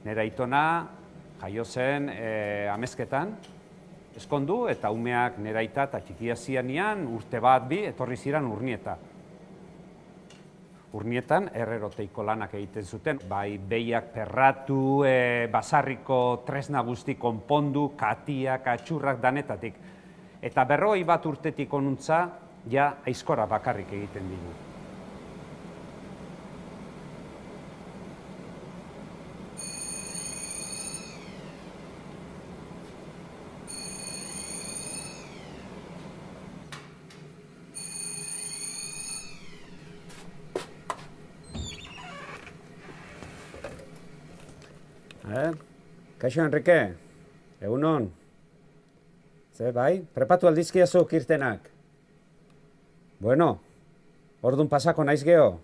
Nire aitona jaio zen Amezketan, eskondu, eta umeak nire aita eta txikia zianean urte bat bi etorri ziren Urnieta. Urnietan erreroteiko lanak egiten zuten, bai behiak perratu, basarriko tresna guzti konpondu, katiak, atxurrak danetatik. Eta 40 urtetik honuntza, ja aizkora bakarrik egiten digu. Kaixo, Enrique, egunon. Ze, bai, prepatu aldizkiazu kirtenak. Bueno, ordun pasako naiz geho.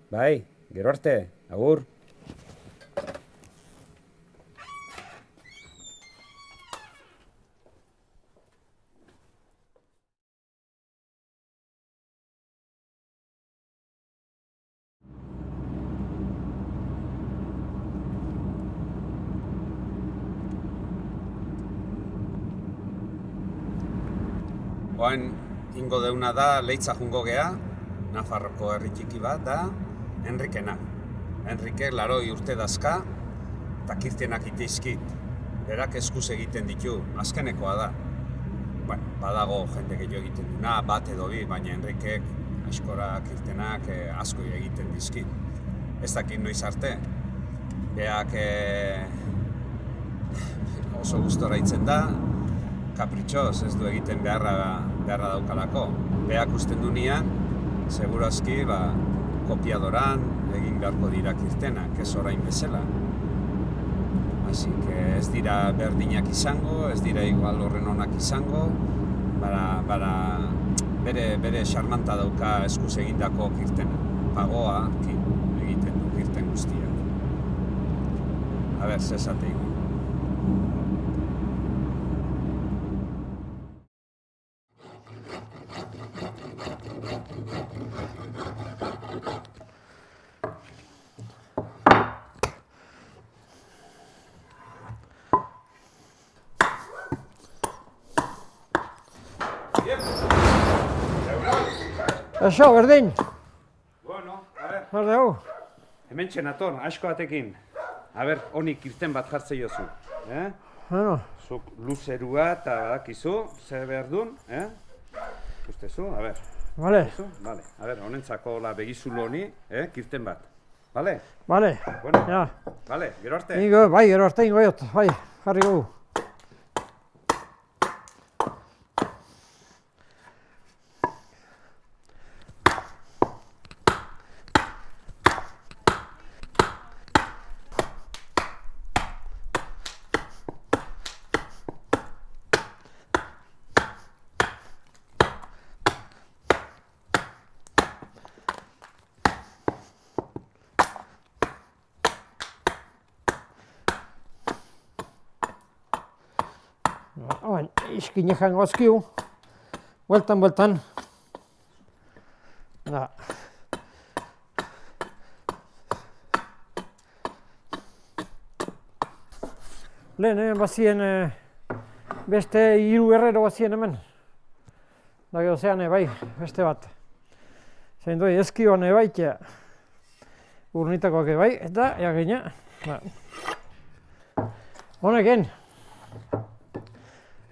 Bai, gero arte, agur. Oain, ingo deuna da, Leitza jungo gea, Nafarroko herri txiki bat da, Enrikena. Enrique 80 urte dazka, eta kirtenak iteizkit. Berak eskuz egiten ditu, azkenekoa da. Bueno, badago jende gehiago egiten duna, bat edo bi, baina Enrikek aizkora kirtenak asko egiten dizkit. Ez dakit noiz arte. Beak oso gustora hitzen da, kapritxoz, ez du egiten beharra daukalako. Beak usten dunean, segurazki, kopiadoran egin beharko dira kirtenak, ez orain bezala. Así que ez dira berdinak izango, ez dira igual horren onak izango, bere xarmanta dauka eskuz egindako kirtena. Pagoa egiten du kirten guztiak. A ber, zesate igual. Eso, berdin. Bueno, a ver. Hor dugu. Hemen txenator, asko batekin. A ber, honik irten bat jartze jozu. Bueno. Zuk luzerua eta badakizu, zer behar duen, Ustezu, a ber. Vale. Vale, a ber, honentzako begizulo honi, kirten bat. Vale? Vale. Bueno, ja. Vale, gero arte. Bai, gero arte ingo jot, bai, jarri gugu. Oain, iskine jango azkiu, bueltan. Da. Lehen bazien beste 3 herrero bazien hemen. Da gero zean bai, beste bat. Zein doi, eskioan baitea. Urnitakoak bai, eta jagina. Honekin.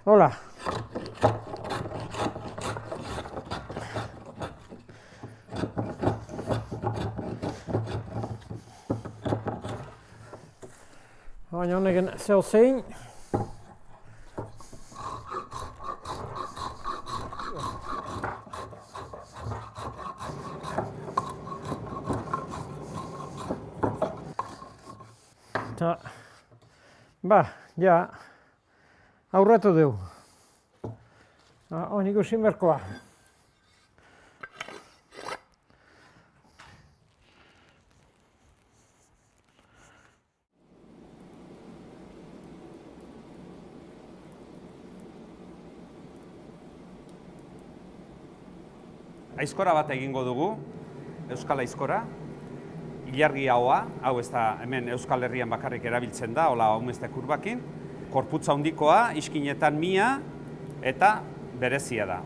Hola. Baina honekin zeo zein. Eta, ja, aurratu dugu. Hon ikusin berkoa. Aizkora bat egingo dugu, euskal aizkora. ilargi haua, hau ez da hemen Euskal Herrian bakarrik erabiltzen da, hola haumeste kurbakin, korputza handikoa, iskinetan mia eta berezia da.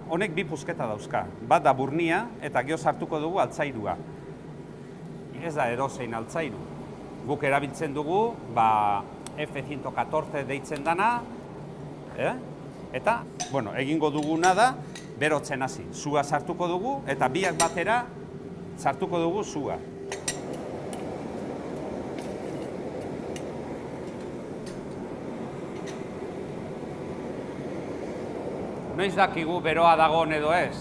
Honek bi pusketa dauzka, bat da burnia eta gero sartuko dugu altzairua. Ez da edozein altzairu. Guk erabiltzen dugu, F114 deitzen dana, eta, egingo duguna da, berotzen hasi. Sua sartuko dugu eta biak batera sartuko dugu sua. Noiz dakigu beroa dagoen edo ez?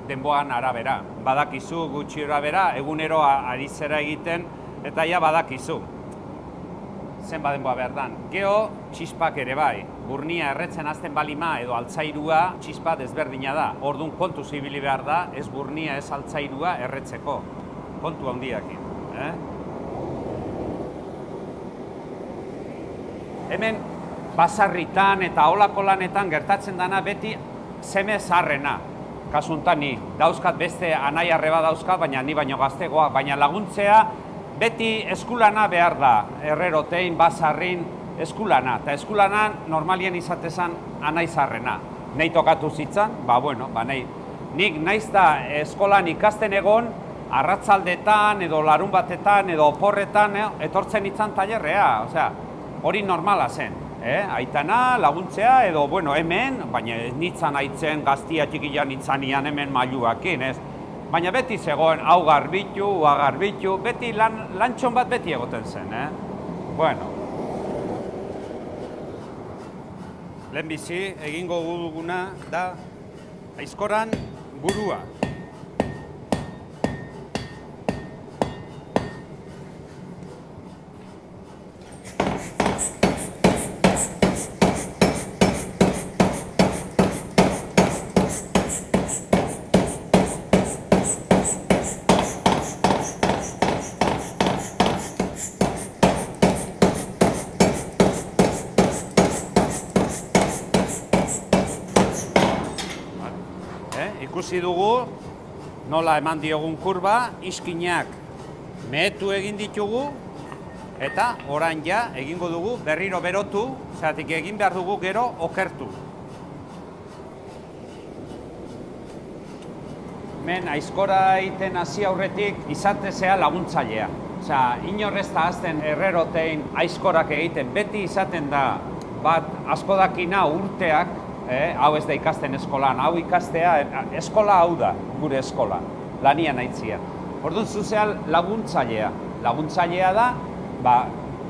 Denboan arabera. Badakizu gutxi arabera, egunero ari zera egiten eta ja badakizu. Zenba denboa behar dan. Gero, txispak ere bai. Burnia erretzen hasten balima edo altzairua txispa desberdina da. Orduan kontu zibili behar da, ez burnia ez altzairua erretzeko. Kontu handiakin. Hemen, basarritan eta holako lanetan gertatzen dana beti seme zaharrena. Kasuntan ni dauzkat beste anai arreba dauzkat, baina ni baino gaztegoa, baina laguntzea beti eskulana behar da. Herrerotein, basarrin, eskulana. Eta eskulana normalien izatezan anai zaharrena. Nei tokatu zitzan, nahi. Nik naiz da eskolan ikasten egon, arratzaldetan edo larun batetan edo oporretan etortzen itzan tailerrea. Hori normala zen. Aitana, laguntzea, edo, hemen, baina ez nitzan aitzen gaztia txikian nitzanian hemen mailuakin, ez? Baina beti zegoen, hau garbitu, hua garbitu, beti lantxon bat beti egoten zen, Lehenbizi, egingo duguna da, aizkoran burua. Ikusi dugu, nola eman diogun kurba, iskinak mehetu egin ditugu, eta orain ja egingo dugu berriro berotu, zeratik egin behar dugu gero okertu. Hemen aizkora egiten hasi aurretik izatezea laguntzailea. Inorrez da azten herrerotein aizkorak egiten, beti izaten da bat asko dakina urteak, hau ez da ikasten eskolan, hau ikastea, eskola hau da, gure eskola, lanian aitzia. Orduan zuzea laguntzailea. Laguntzailea da,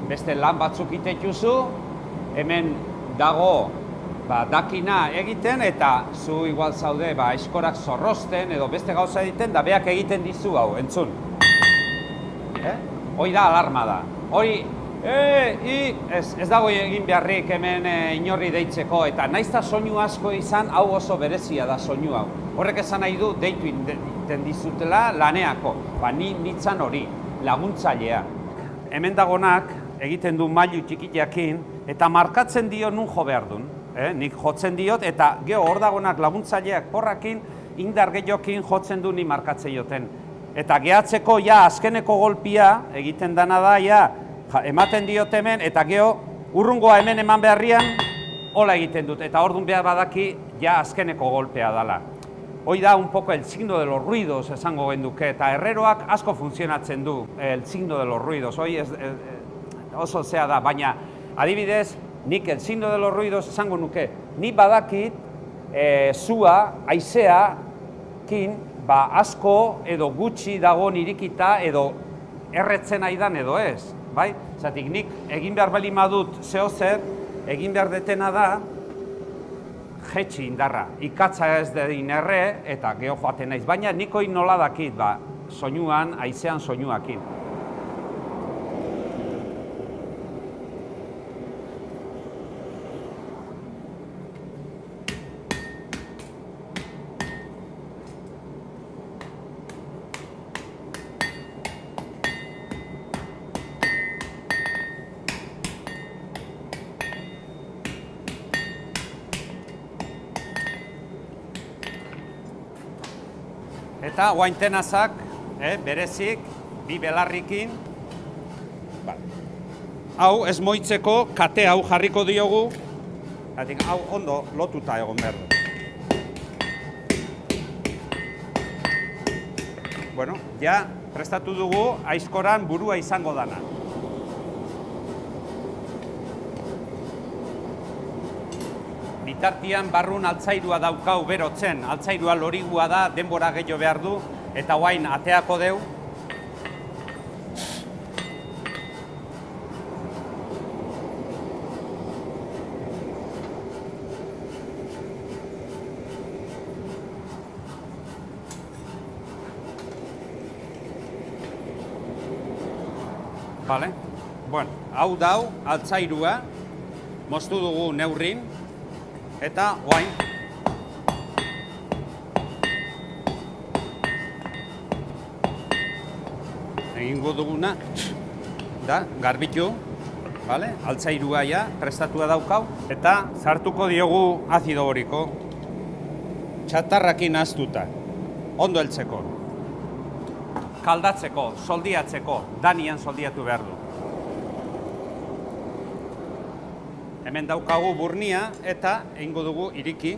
beste lan batzuk itetuzu, hemen dago dakina egiten, eta zu igual zaude aizkorak zorrosten edo beste gauza egiten, da beak egiten dizu hau, entzun. Hoi da alarma da. Hori, ez dago egin beharrik hemen inorri deitzeko, eta naizta soinu asko izan, hau oso berezia da soinu hau. Horrek esan nahi du, deitu egiten dizutela laneako. Nitzan hori, laguntzailea. Hemen dagonak egiten du mailu txikiakin, eta markatzen dio nun jo behar duen. Nik jotzen diot, eta gero hor dagonak laguntzaileak porrakin, indar gehiokin jotzen du ni markatzen joten. Eta gehatzeko azkeneko golpia egiten dana da, ematen diot hemen, eta gero urrungoa hemen eman beharrian, hola egiten dut, eta orduan behar badaki, azkeneko golpea dela. Hoi da un poco el signo de los ruidos esango genduke, eta herreroak asko funtzionatzen du el signo de los ruidos, hoi oso zea da, baina adibidez, nik el signo de los ruidos esango nuke, nik badakit zua, haizeakin, asko edo gutxi dago irikita edo erretzen aidan edo ez. Zatik nik egin behar bali madut zeo zer, egin behar detena da jetxi indarra. Ikatza ez dedin erre eta geho joaten naiz. Baina nik hori nola dakit, soinuan, haizean soinuakin. Eta guain tenazak berezik, bi belarrikin. Hau, ez moitzeko, kate hau jarriko diogu, hau ondo lotuta egon behar du. Bueno, ja prestatu dugu aizkoran burua izango dana. Bitartian barrun altzairua daukau berotzen, altzairua lorigua da, denbora gehiago behar du, eta guain ateako deu. Vale. Bueno, hau dau altzairua, moztu dugu neurrin, eta guain egingo duguna da garbitu, vale? Altzairua ja prestatua daukau, eta sartuko diogu azido boriko txatarrakin ahaztuta, ondo heltzeko. Kaldatzeko, soldiatzeko, danian soldiatu behar du. Hemen daukagu burnia eta egingo dugu iriki.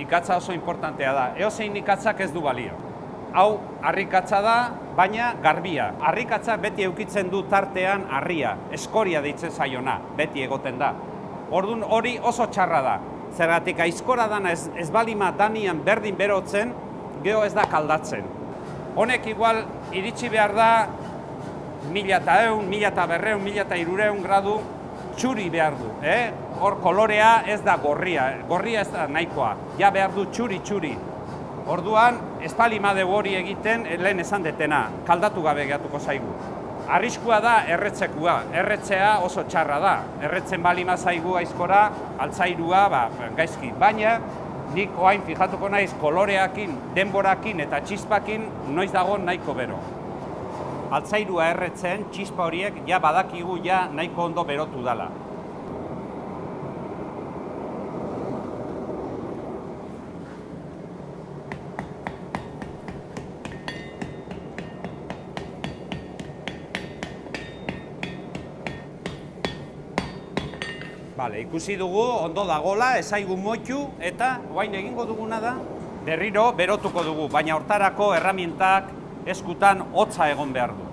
Ikatza oso importantea da. Eozein ikatzak ez du balio. Hau harrikatza da, baina garbia. Harrikatzak beti eukitzen du tartean harria, eskoria deitzen zaiona, beti egoten da. Orduan hori oso txarra da. Zergatik aizkora dana ez balima danian berdin berotzen, geho ez da kaldatzen. Honek igual iritsi behar da 1100, 1200, 1300 gradu txuri behar du. Hor kolorea ez da gorria, gorria ez da nahikoa, ja behar du txuri. Orduan, ez palima dugu hori egiten, lehen esan detena, kaldatu gabe gehatuko zaigu. Arriskua da erretzekua, erretzea oso txarra da. Erretzen balima zaigu aizkora, altzairua, gaizki. Baina, nik oain fijatuko naiz koloreakin, denborakin eta txispakin noiz dago nahiko bero. Altzairua erretzen, txispa horiek, ja badakigu ja nahiko ondo berotu dala. Ikusi dugu, ondo dagola, ezaigu moitu, eta guain egingo duguna da, berriro berotuko dugu, baina hortarako erramientak eskutan hotza egon behar du.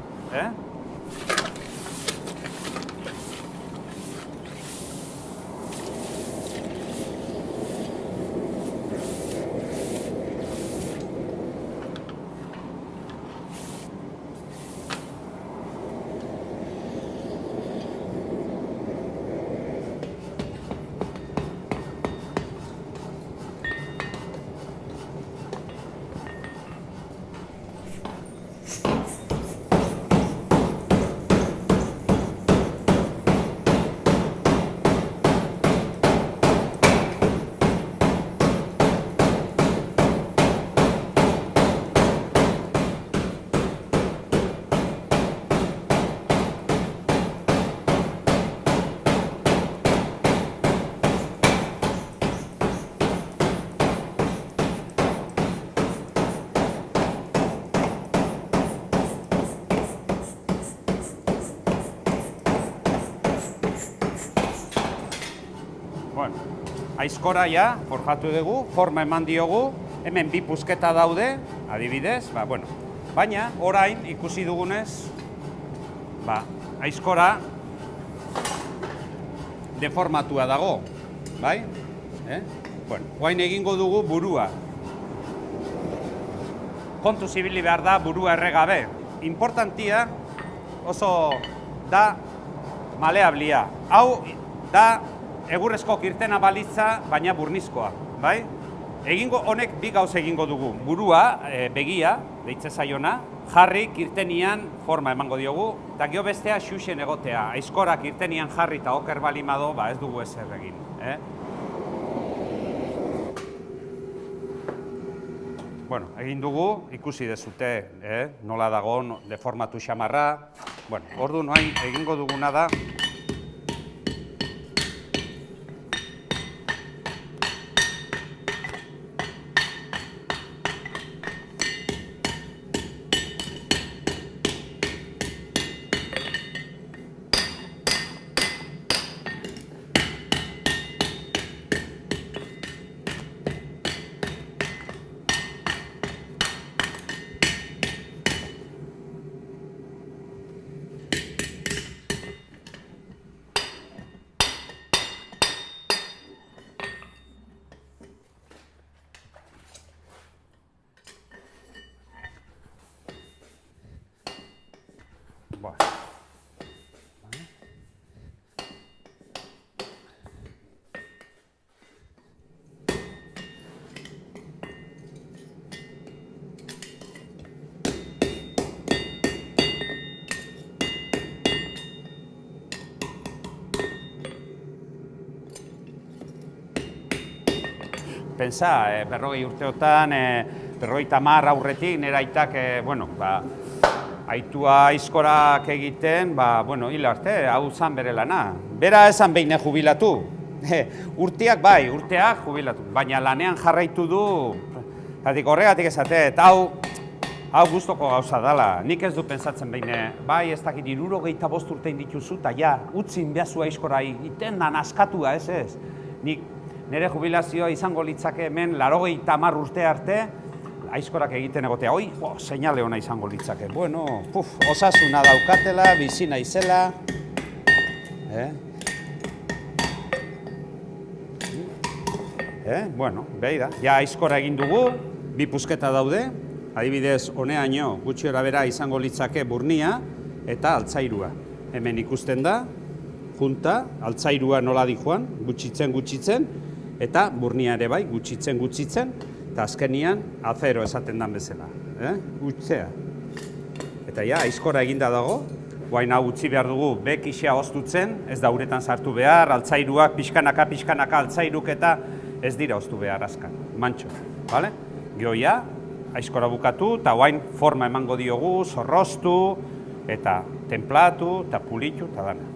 Aizkora ja, forjatu dugu, forma eman diogu, hemen bi pusketa daude, adibidez, baina orain ikusi dugunez, aizkora deformatua dago, bai? Orain egingo dugu burua. Kontu zibili behar da burua erregabe, importantia oso da maleablia. Hau da egurrezko kirtena balitza, baina burnizkoa, bai? Honek bi gauza egingo dugu. Burua, begia, deitze zaiona, jarri kirtenian forma emango diogu, eta gero bestea xuxen egotea. Aizkora kirtenian jarri eta oker balimado, ez dugu ezer egin. Bueno, egin dugu, ikusi dezute, nola dagoen deformatu xamarra. Bueno, ordu noain egingo duguna da. Pensa, berrogei urteotan, berrogei tamar aurretik, nire aitak, aitua aizkorak egiten, hil arte, hau zan bere lana. Bera esan behine jubilatu. Urteak bai, urteak jubilatu, baina lanean jarraitu du, horregatik esatet, hau guztoko gauza dela. Nik ez du pensatzen behine, bai ez dakit 65 urte indituzu, eta ja, utzin behazu aizkora egiten da naskatua, ez. Nik nire jubilazioa izango litzake hemen 80 urte arte, aizkorak egiten egotea. Hoi, seinale ona izango litzake. Bueno, osasuna daukatela, bizi naizela. Bueno, behi da. Ja aizkora egin dugu, bi pusketa daude. Adibidez, honeaino gutxi bera izango litzake burnia eta altzairua. Hemen ikusten da, junta, altzairua nola dijoan, gutxitzen, eta burnia ere bai, gutxitzen, eta azkenian azero esaten dan bezala. Gutxea. Eta ja, aizkora eginda dago, guain hau utzi behar dugu bekixea oztutzen, ez da uretan sartu behar, altzairuak, pixkanaka altzairuk eta ez dira oztu behar azkan, mantxo. Gioia, aizkora bukatu, eta guain forma emango diogu, zorroztu, eta templatu, eta pulitu, eta dana.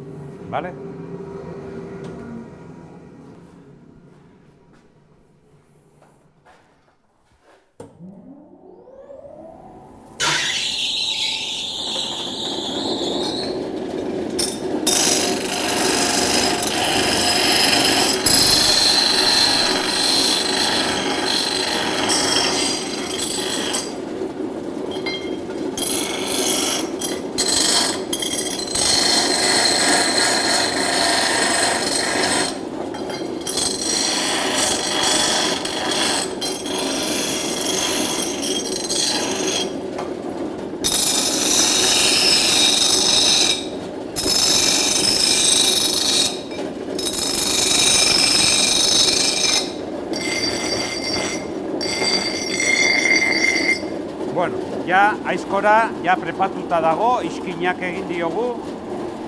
Ja, aizkora, ja prepatuta dago, iskinak egin diogu,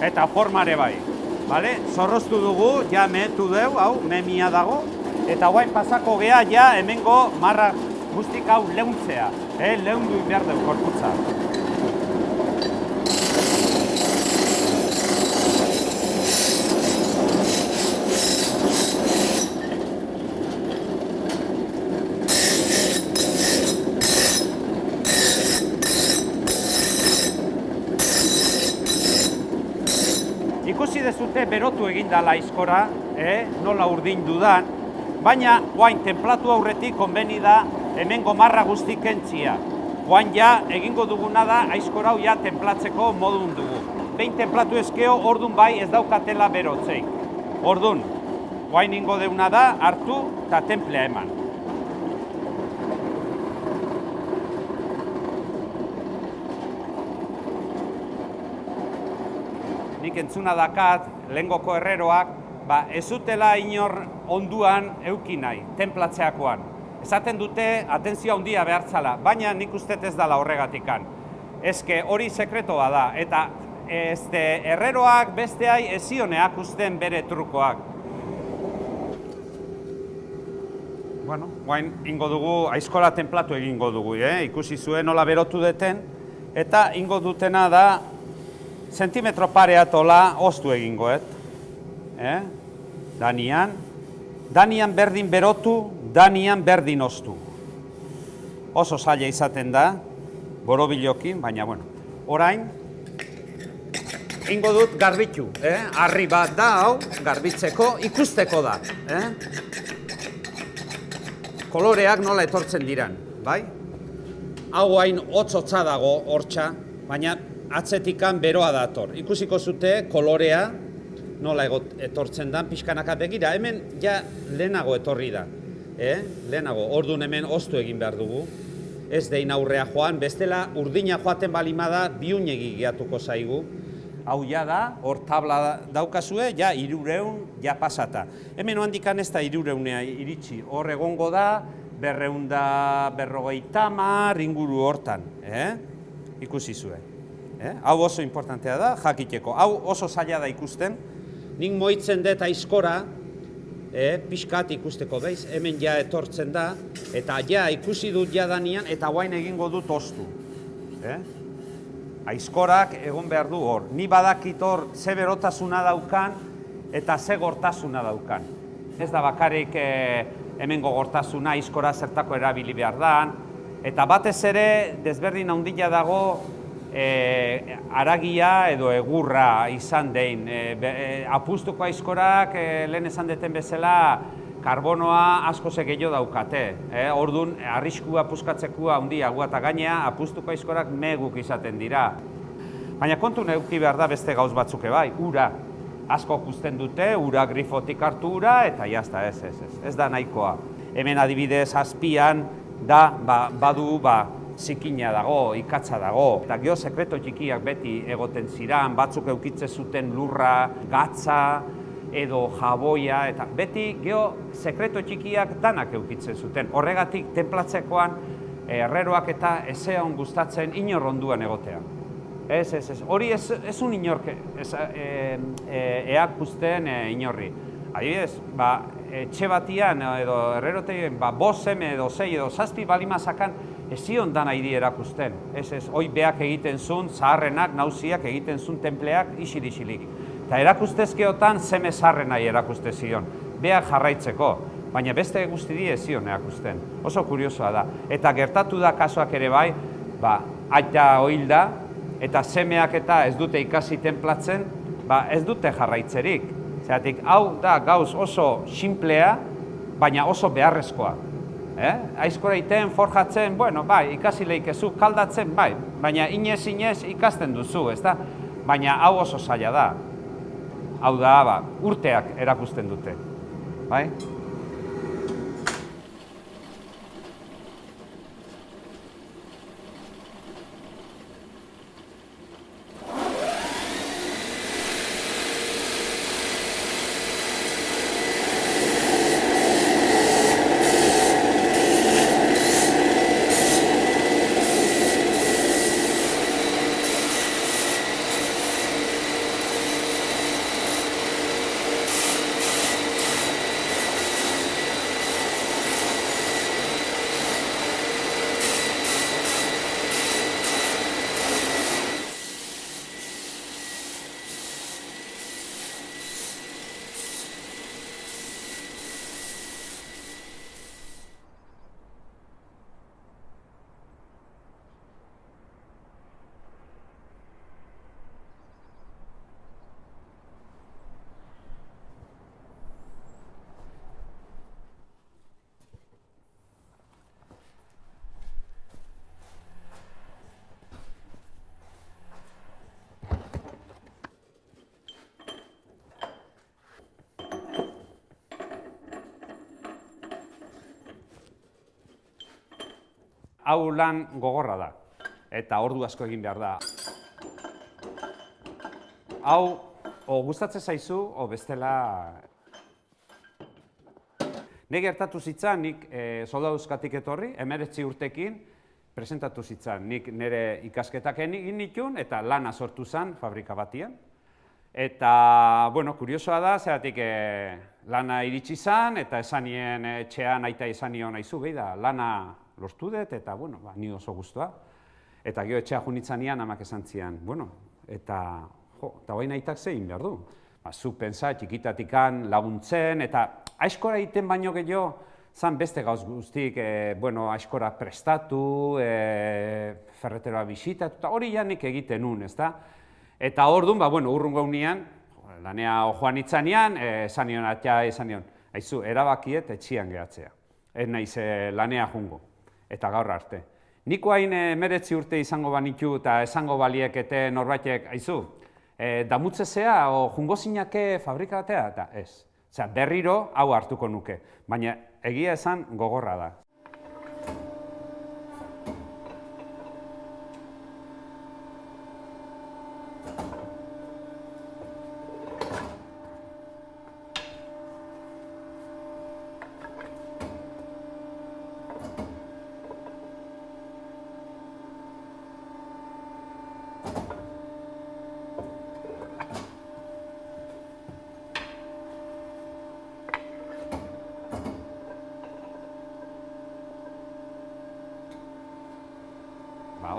eta formare bai. Zorroztu dugu, ja mehetu dugu, hau, memia dago, eta guain pasako gea, ja, hemengo marra guztik hau leuntzea. Leundu behar dugu korputza. Ikusi dezute berotu egin dala aizkora, nola urdin dudan, baina guain templatu aurretik konbeni da hemengo marra guztik kentzia. Guain ja egingo duguna da aizkora hau ja templatzeko modun dugu. Behin templatu ezkeo, ordun bai ez daukatela berotzeik. Ordun, guain ingo deuna da hartu eta templea eman. nik entzuna dakat, lehengoko herreroak, ez zutela inor onduan euki nahi, tenplatzeakoan. Esaten dute, atentzioa handia behartzala, baina nik uste ez dela horregatikan. Ezke hori sekretoa da, eta herreroak besteai ezioneak usten bere trukoak. Bueno, guain ingo dugu, aizkola tenplatu egingo dugu, ikusi zuen nola berotu deten, eta ingo dutena da, zentimetro pareatola oztu egingo, Danian berdin berotu, Danian berdin oztu. Oso zaila izaten da, borobilokin, baina, bueno, orain, ingo dut garbitu, harri bat da, hau, garbitzeko, ikusteko da, koloreak nola etortzen diran, bai? Hau hain hotz-hotza dago hortxa, baina atzetikan beroa dator. Ikusiko zute kolorea nola etortzen dan pixkanaka begira. Hemen ja lehenago etorri da. Lehenago, orduan hemen oztu egin behar dugu. Ez dein aurrea joan, bestela urdina joaten balimada biunegi gehiatuko zaigu. Hau ja da, hor tabla daukazue, ja 300 ja pasata. Hemen handikan ez da 300 iritsi. Hor egongo da, 250 inguru hortan. Ikusi zuen. Hau oso importantea da, jakiteko. Hau oso zaila da ikusten. Nik moitzen dut aizkora, pixkat ikusteko, beiz? Hemen ja etortzen da, eta ja ikusi dut jadanian, eta guain egingo dut oztu. Aizkorak egon behar du hor. Ni badakit hor ze berotasuna daukan, eta ze gortasuna daukan. Ez da bakarrik hemen gogortasuna, aizkora zertako erabili behar dan, eta batez ere, desberdin handia dago, aragia edo egurra izan dein. Apustuko aizkorak, lehen esan deten bezala, karbonoa asko gehiago daukate. Orduan, arriskua puskatzekua handiagoa eta gainea, apustuko aizkorak meguk izaten dira. Baina kontu neuki behar da beste gauz batzuke bai, ura. Asko ikusten dute, ura grifotik hartu ura, eta jazta, ez da nahikoa. Hemen adibidez azpian da, badu, zikina dago, ikatza dago. Eta geho sekreto txikiak beti egoten ziran, batzuk eukitze zuten lurra, gatza, edo jaboia, eta beti geho sekreto txikiak danak eukitzen zuten. Horregatik, tenplatzekoan, herreroak eta ezean gustatzen inor onduan egotea. Hori ez un inork eakusten inorri. Adibidez, etxe batian edo herrerotegien, 5 seme edo 6 edo 7 balimazakan, ezion dan haidi erakusten. Hoi beak egiten zuen, zaharrenak, nauziak egiten zuen templeak isilixilik. Eta erakustezkeotan zeme zaharrenai erakuste zion, beak jarraitzeko, baina beste guzti ezion erakusten. Oso kuriosoa da. Eta gertatu da kasuak ere bai, aita oilda, eta semeak eta ez dute ikasi tenplatzen, ez dute jarraitzerik. Zeratik, hau da gauz oso simplea, baina oso beharrezkoa. Aizkora iten, forjatzen, ikasi lehikezu, kaldatzen, baina inez ikasten duzu, ezta? Baina hau oso zaila da. Hau da, urteak erakusten dute. Hau lan gogorra da, eta ordu asko egin behar da. Hau o gustatzen zaizu, o bestela... Ne gertatu zitzan, nik soldaduskatik etorri, 19 urtekin, presentatu zitzan, nik nire ikasketak egin nituen, eta lana sortu zen fabrika batian. Eta, bueno, kuriosoa da, zeratik lana iritsi zen, eta esan nien etxean aita izan nion aizu, behi da, lana lortu dut, eta, bueno, ni oso guztua. Eta gero etxea junitzen nian, amak esan zian, bueno, eta guain aitak zein behar du. Zu pentsa, txikitatikan laguntzen, eta aizkora egiten baino gehiago, zan beste gauz guztik, aizkora prestatu, ferreteroa bisitatu, eta hori janik egiten nun, ezta? Eta orduan, urrungo unian, lanea joan itzanean, esan nion, aizu, erabakiet etxian gehatzea. Ez naiz lanea jungo, eta gaur arte. Niko hain 19 urte izango banitu eta esango baliekete norbaitek, aizu, damutzezea o jungo zinake fabrika batea, eta ez. Osea, berriro hau hartuko nuke, baina egia esan gogorra da.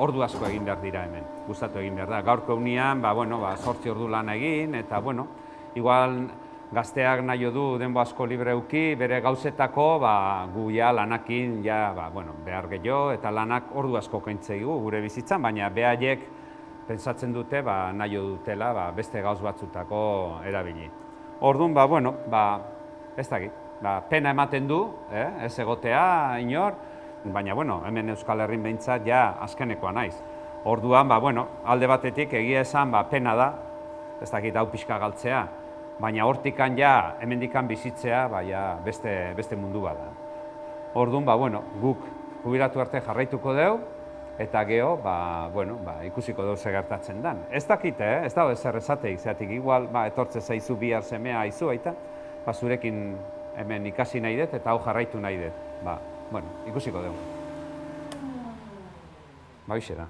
Ordu asko egin behar dira hemen, gustatu egin behar da. Gaurko egunean, 8 ordu lan egin, eta, igual gazteak nahi du denbo asko libre euki, bere gauzetako, gu lanakin, behar gehiago, eta lanak ordu asko kentzeigu gure bizitzan, baina behaiek pentsatzen dute, nahi dutela, beste gauz batzutako erabili. Orduan, ez dakit, pena ematen du, ez egotea inor, baina, hemen Euskal Herrin behintzat ja azkenekoa naiz. Orduan, alde batetik egia esan pena da, ez dakit hau pixka galtzea, baina hortikan ja, hemendikan bizitzea, beste mundu bada. Orduan, guk jubilatu arte jarraituko dugu, eta geho, ikusiko dugu gertatzen den. Ez dakit, ez dago ezer esateik, zeatik igual, etortze zaizu bihar semea aizu, eta zurekin hemen ikasi nahi dut, eta hau jarraitu nahi dut. Ikusiko dugu. Hoxe da.